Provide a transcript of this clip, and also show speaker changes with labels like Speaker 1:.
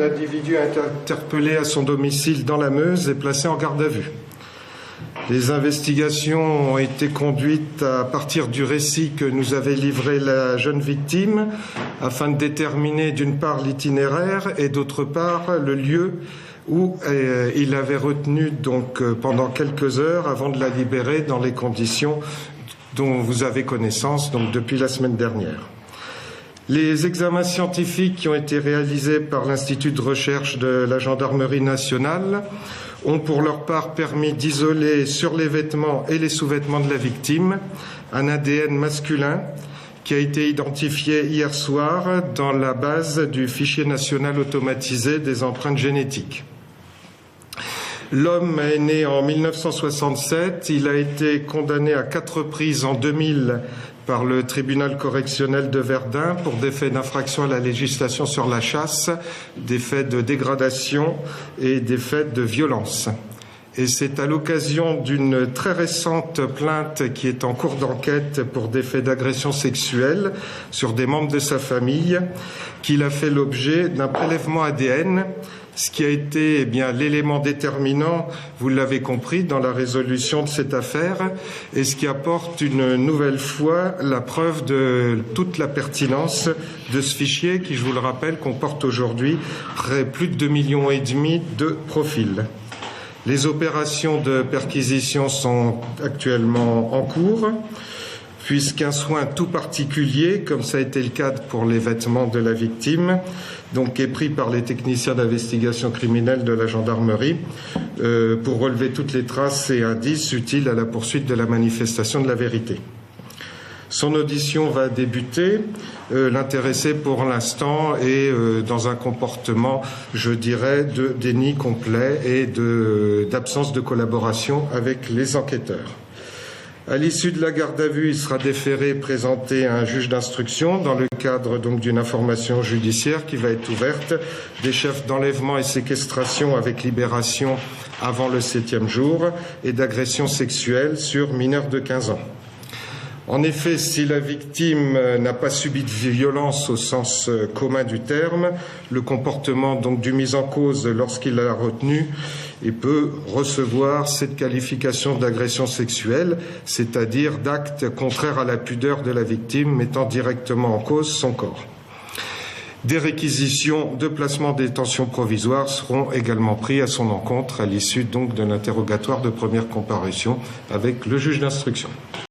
Speaker 1: l'individu a été interpellé à son domicile dans la Meuse et placé en garde à vue. Les investigations ont été conduites à partir du récit que nous avait livré la jeune victime afin de déterminer d'une part l'itinéraire et d'autre part le lieu où il avait retenu donc pendant quelques heures avant de la libérer dans les conditions dont vous avez connaissance donc depuis la semaine dernière. Les examens scientifiques qui ont été réalisés par l'Institut de recherche de la Gendarmerie nationale ont pour leur part permis d'isoler sur les vêtements et les sous-vêtements de la victime un ADN masculin qui a été identifié hier soir dans la base du fichier national automatisé des empreintes génétiques. L'homme est né en 1967, il a été condamné à 4 reprises en 2000 par le tribunal correctionnel de Verdun pour des faits d'infraction à la législation sur la chasse, des faits de dégradation et des faits de violence. Et c'est à l'occasion d'une très récente plainte qui est en cours d'enquête pour des faits d'agression sexuelle sur des membres de sa famille qu'il a fait l'objet d'un prélèvement ADN, ce qui a été l'élément déterminant, vous l'avez compris, dans la résolution de cette affaire et ce qui apporte une nouvelle fois la preuve de toute la pertinence de ce fichier qui, je vous le rappelle, comporte aujourd'hui plus de 2,5 millions de profils. Les opérations de perquisition sont actuellement en cours, puisqu'un soin tout particulier, comme ça a été le cas pour les vêtements de la victime, donc est pris par les techniciens d'investigation criminelle de la gendarmerie pour relever toutes les traces et indices utiles à la poursuite de la manifestation de la vérité. Son audition va débuter. L'intéressé, pour l'instant, est dans un comportement, je dirais, de déni complet et d'absence de collaboration avec les enquêteurs. À l'issue de la garde à vue, il sera déféré présenté à un juge d'instruction dans le cadre donc d'une information judiciaire qui va être ouverte des chefs d'enlèvement et séquestration avec libération avant le 7e jour et d'agression sexuelle sur mineurs de 15 ans. En effet, si la victime n'a pas subi de violence au sens commun du terme, le comportement donc du mis en cause lorsqu'il l'a retenu, il peut recevoir cette qualification d'agression sexuelle, c'est-à-dire d'acte contraire à la pudeur de la victime mettant directement en cause son corps. Des réquisitions de placement en détention provisoire seront également prises à son encontre à l'issue donc de l'interrogatoire de première comparution avec le juge d'instruction.